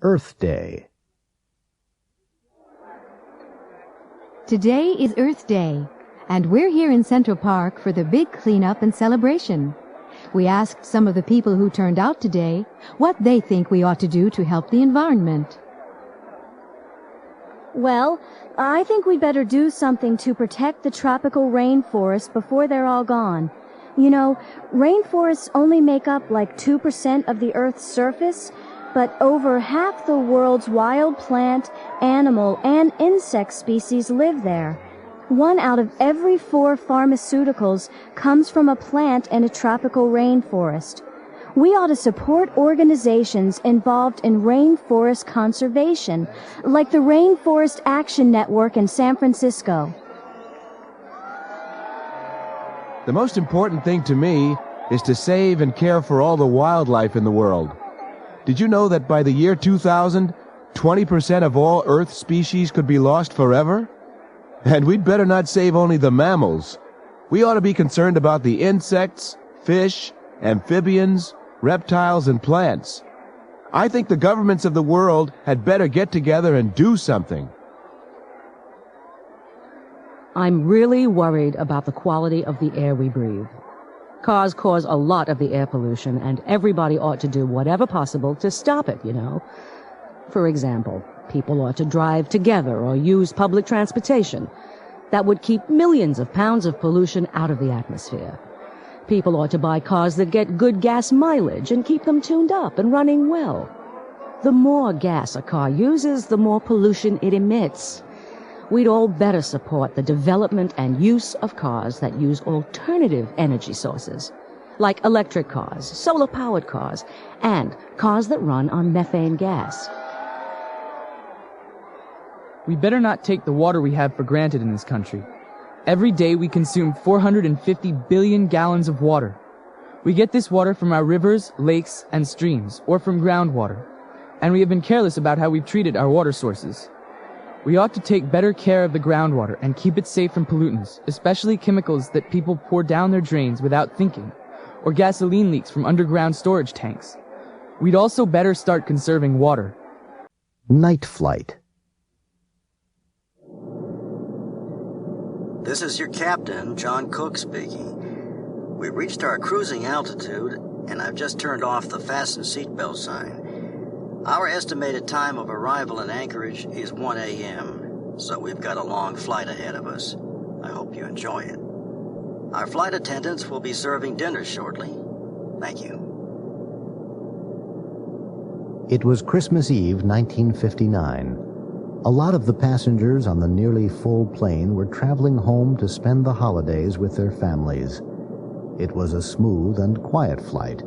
Earth Day. Today is Earth Day, and we're here in Central Park for the big cleanup and celebration. We asked some of the people who turned out today what they think we ought to do to help the environment. Well, I think we'd better do something to protect the tropical rainforests before they're all gone. You know, rainforests only make up like 2% of the Earth's surface, but over half the world's wild plant, animal, and insect species live there. 1 out of every 4 pharmaceuticals comes from a plant in a tropical rainforest. We ought to support organizations involved in rainforest conservation, like the Rainforest Action Network in San Francisco. The most important thing to me is to save and care for all the wildlife in the world. Did you know that by the year 2000, 20% of all Earth species could be lost forever? And we'd better not save only the mammals. We ought to be concerned about the insects, fish, amphibians, reptiles, and plants. I think the governments of the world had better get together and do something. I'm really worried about the quality of the air we breathe. Cars cause a lot of the air pollution, and everybody ought to do whatever possible to stop it, you know. For example, people ought to drive together or use public transportation. That would keep millions of pounds of pollution out of the atmosphere. People ought to buy cars that get good gas mileage and keep them tuned up and running well. The more gas a car uses, the more pollution it emits. We'd all better support the development and use of cars that use alternative energy sources, like electric cars, solar-powered cars, and cars that run on methane gas. We better not take the water we have for granted in this country. Every day we consume 450 billion gallons of water. We get this water from our rivers, lakes, and streams, or from groundwater, and we have been careless about how we've treated our water sources. We ought to take better care of the groundwater and keep it safe from pollutants, especially chemicals that people pour down their drains without thinking, or gasoline leaks from underground storage tanks. We'd also better start conserving water. Night flight. This is your captain, John Cook speaking. We reached our cruising altitude, and I've just turned off the fasten seatbelt sign. Our estimated time of arrival in Anchorage is 1 a.m., so we've got a long flight ahead of us. I hope you enjoy it. Our flight attendants will be serving dinner shortly. Thank you. It was Christmas Eve, 1959. A lot of the passengers on the nearly full plane were traveling home to spend the holidays with their families. It was a smooth and quiet flight.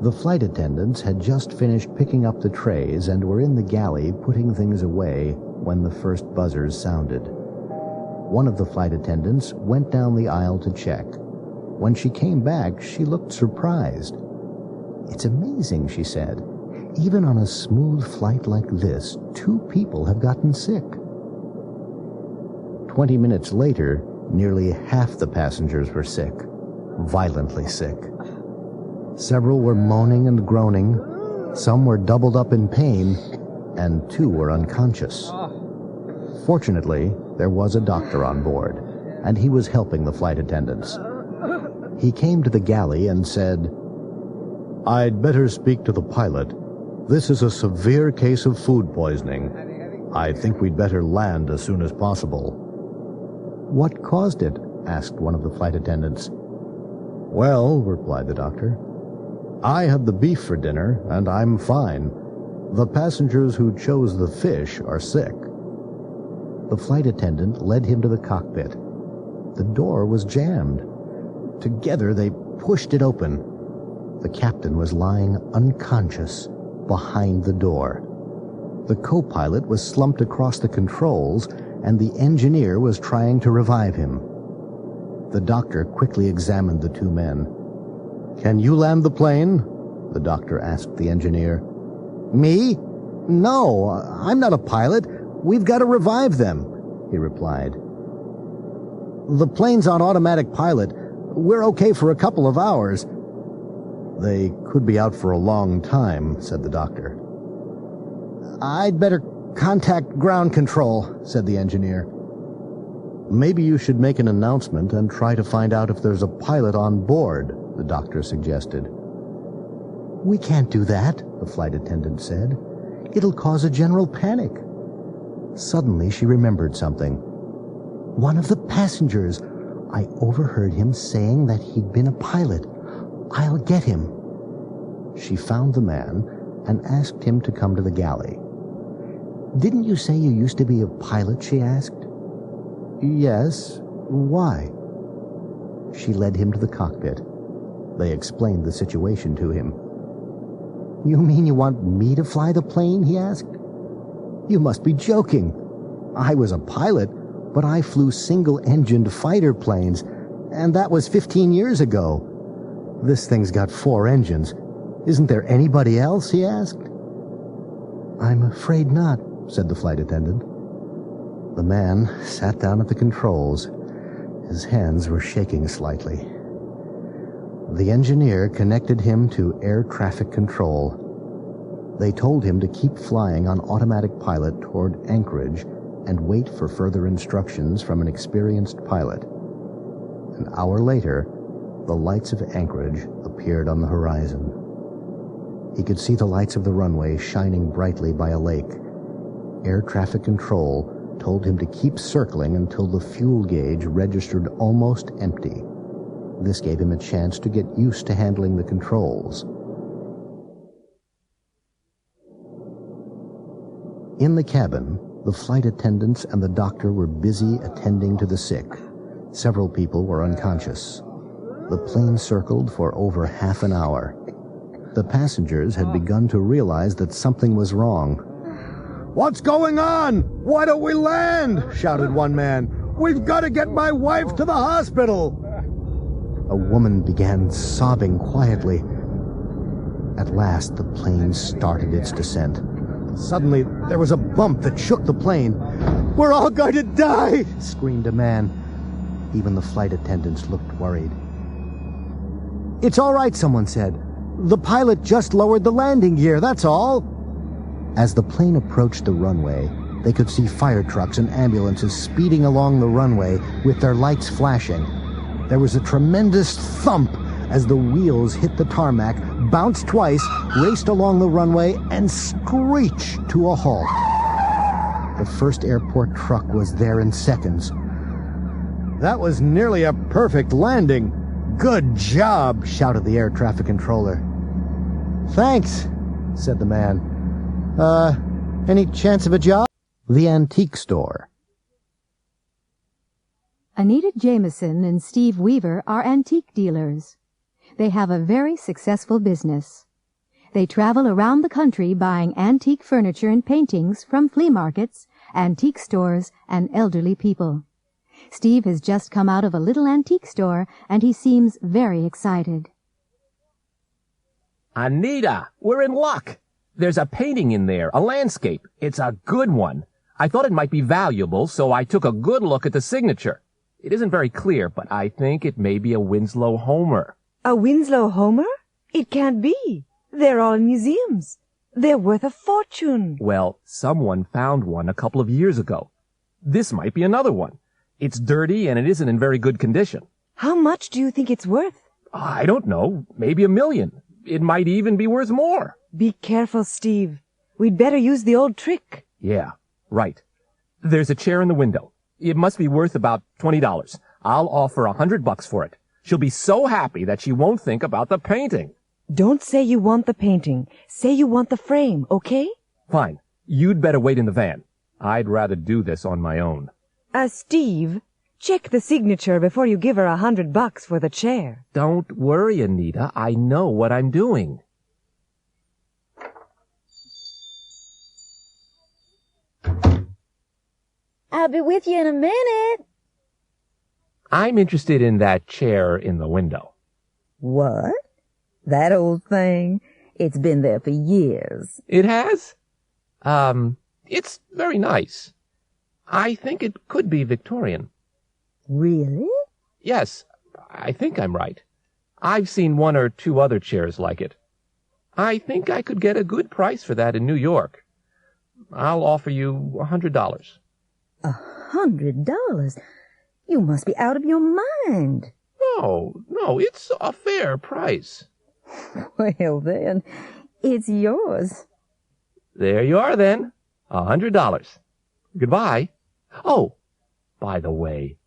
The flight attendants had just finished picking up the trays and were in the galley putting things away when the first buzzers sounded. One of the flight attendants went down the aisle to check. When she came back, she looked surprised. "It's amazing," she said. "Even on a smooth flight like this, 2 people have gotten sick." 20 minutes later, nearly half the passengers were sick, violently sick. Several were moaning and groaning, some were doubled up in pain, and 2 were unconscious. Fortunately, there was a doctor on board, and he was helping the flight attendants. He came to the galley and said, "I'd better speak to the pilot. This is a severe case of food poisoning. I think we'd better land as soon as possible." "What caused it?" asked one of the flight attendants. "Well," replied the doctor, "I had the beef for dinner, and I'm fine. The passengers who chose the fish are sick." The flight attendant led him to the cockpit. The door was jammed. Together they pushed it open. The captain was lying unconscious behind the door. The co-pilot was slumped across the controls, and the engineer was trying to revive him. The doctor quickly examined the 2 men. "Can you land the plane?" the doctor asked the engineer. "Me? No, I'm not a pilot. We've got to revive them," he replied. "The plane's on automatic pilot. We're okay for a couple of hours." "They could be out for a long time," said the doctor. I'd better contact ground control, said the engineer. Maybe you should make an announcement and try to find out if there's a pilot on board, the doctor suggested. We can't do that, the flight attendant said. It'll cause a general panic. Suddenly she remembered something. One of the passengers. I overheard him saying that he'd been a pilot. I'll get him. She found the man and asked him to come to the galley. Didn't you say you used to be a pilot, she asked. Yes. Why? She led him to the cockpit. They explained the situation to him. You mean you want me to fly the plane, he asked. You must be joking. I was a pilot, but I flew single-engined fighter planes, and that was 15 years ago. This thing's got 4 engines. Isn't there anybody else, he asked. I'm afraid not, said the flight attendant. The man sat down at the controls. His hands were shaking slightly. The engineer connected him to air traffic control. They told him to keep flying on automatic pilot toward Anchorage and wait for further instructions from an experienced pilot. An hour later, the lights of Anchorage appeared on the horizon. He could see the lights of the runway shining brightly by a lake. Air traffic control told him to keep circling until the fuel gauge registered almost empty. This gave him a chance to get used to handling the controls. In the cabin, the flight attendants and the doctor were busy attending to the sick. Several people were unconscious. The plane circled for over half an hour. The passengers had begun to realize that something was wrong. "What's going on? Why don't we land?" shouted one man. "We've got to get my wife to the hospital." A woman began sobbing quietly. At last, the plane started its descent. Suddenly, there was a bump that shook the plane. "We're all going to die!" screamed a man. Even the flight attendants looked worried. "It's all right," someone said. "The pilot just lowered the landing gear, that's all." As the plane approached the runway, they could see fire trucks and ambulances speeding along the runway with their lights flashing. There was a tremendous thump as the wheels hit the tarmac, bounced twice, raced along the runway, and screeched to a halt. The first airport truck was there in seconds. "That was nearly a perfect landing. Good job," shouted the air traffic controller. "Thanks," said the man. Any chance of a job?" The antique store. Anita Jameson and Steve Weaver are antique dealers. They have a very successful business. They travel around the country buying antique furniture and paintings from flea markets, antique stores, and elderly people. Steve has just come out of a little antique store, and he seems very excited. Anita, we're in luck. There's a painting in there, a landscape. It's a good one. I thought it might be valuable, so I took a good look at the signature. It isn't very clear, but I think it may be a Winslow Homer. A Winslow Homer? It can't be. They're all in museums. They're worth a fortune. Well, someone found one a couple of years ago. This might be another one. It's dirty and it isn't in very good condition. How much do you think it's worth? I don't know. Maybe $1 million. It might even be worth more. Be careful, Steve. We'd better use the old trick. Yeah, right. There's a chair in the window. It must be worth about $20. I'll offer $100 for it. She'll be so happy that she won't think about the painting. Don't say you want the painting. Say you want the frame, okay? Fine. You'd better wait in the van. I'd rather do this on my own. Steve, check the signature before you give her $100 for the chair. Don't worry, Anita. I know what I'm doing. I'll be with you in a minute. I'm interested in that chair in the window. What? That old thing? It's been there for years. It has? It's very nice. I think it could be Victorian. Really? Yes, I think I'm right. I've seen 1 or 2 other chairs like it. I think I could get a good price for that in New York. I'll offer you $100. $100? You must be out of your mind. No, it's a fair price. Well, then, it's yours. There you are, then. $100. Goodbye. Oh, by the way,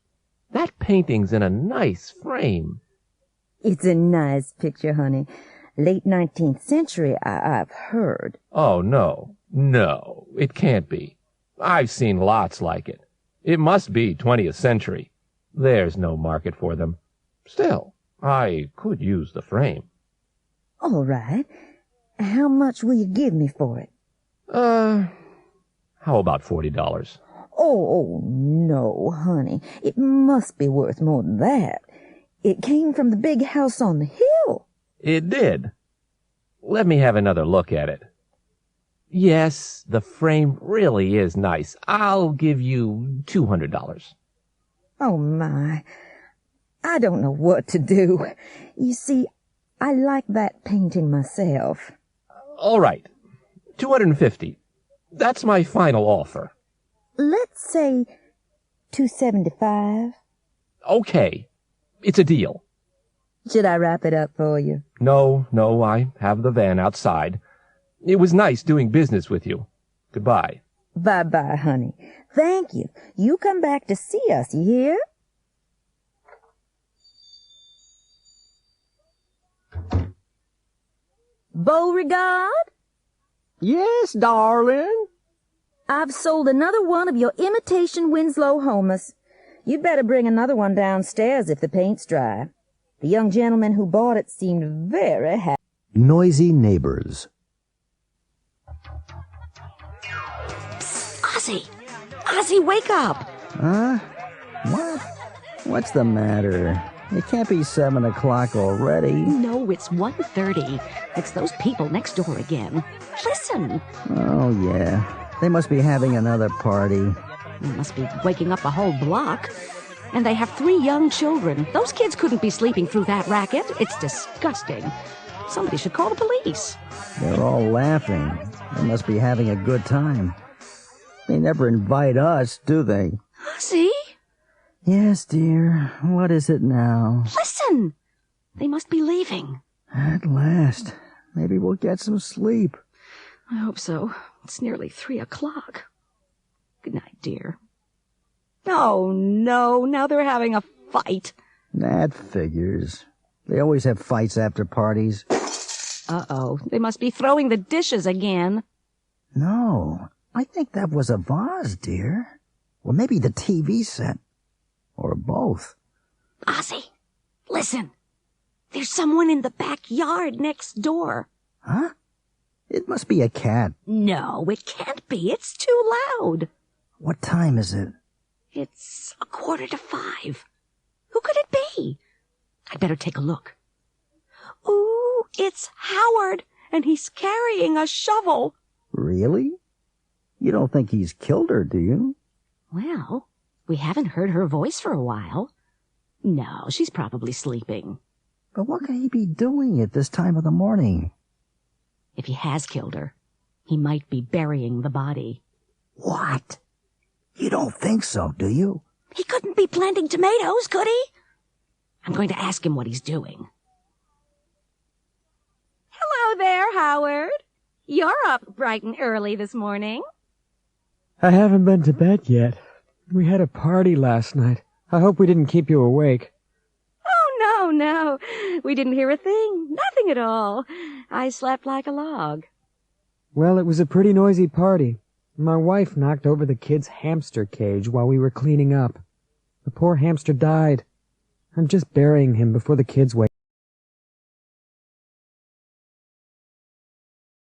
that painting's in a nice frame. It's a nice picture, honey. Late 19th century, I've heard. Oh, no, it can't be. I've seen lots like it. It must be 20th century. There's no market for them. Still, I could use the frame. All right. How much will you give me for it? How about $40? Oh, no, honey. It must be worth more than that. It came from the big house on the hill. It did. Let me have another look at it. Yes, the frame really is nice. I'll give you $200. Oh, my. I don't know what to do. You see, I like that painting myself. All right. $250. That's my final offer. Let's say $275. Okay. It's a deal. Should I wrap it up for you? No, I have the van outside. It was nice doing business with you. Goodbye. Bye-bye, honey. Thank you. You come back to see us, you hear? Beauregard? Yes, darling? I've sold another one of your imitation Winslow Homas. You'd better bring another one downstairs if the paint's dry. The young gentleman who bought it seemed very happy. Noisy neighbors. Ozzy, wake up! Huh? What? What's the matter? It can't be 7 o'clock already. No, it's 1:30. It's those people next door again. Listen! Oh, yeah. They must be having another party. They must be waking up a whole block. And they have 3 young children. Those kids couldn't be sleeping through that racket. It's disgusting. Somebody should call the police. They're all laughing. They must be having a good time. They never invite us, do they? Ozzy? Yes, dear. What is it now? Listen! They must be leaving. At last. Maybe we'll get some sleep. I hope so. It's nearly 3 o'clock. Good night, dear. Oh, no. Now they're having a fight. That figures. They always have fights after parties. Uh-oh. They must be throwing the dishes again. No. I think that was a vase, dear. Or maybe the TV set. Or both. Ozzy, listen. There's someone in the backyard next door. Huh? It must be a cat. No, it can't be. It's too loud. What time is it? It's 4:45. Who could it be? I'd better take a look. Ooh, it's Howard, and he's carrying a shovel. Really? You don't think he's killed her, do you? Well, we haven't heard her voice for a while. No, she's probably sleeping. But what could he be doing at this time of the morning? If he has killed her, he might be burying the body. What? You don't think so, do you? He couldn't be planting tomatoes, could he? I'm going to ask him what he's doing. Hello there, Howard. You're up bright and early this morning. I haven't been to bed yet. We had a party last night. I hope we didn't keep you awake. Oh, no. We didn't hear a thing. Nothing at all. I slept like a log. Well, it was a pretty noisy party. My wife knocked over the kid's hamster cage while we were cleaning up. The poor hamster died. I'm just burying him before the kids wake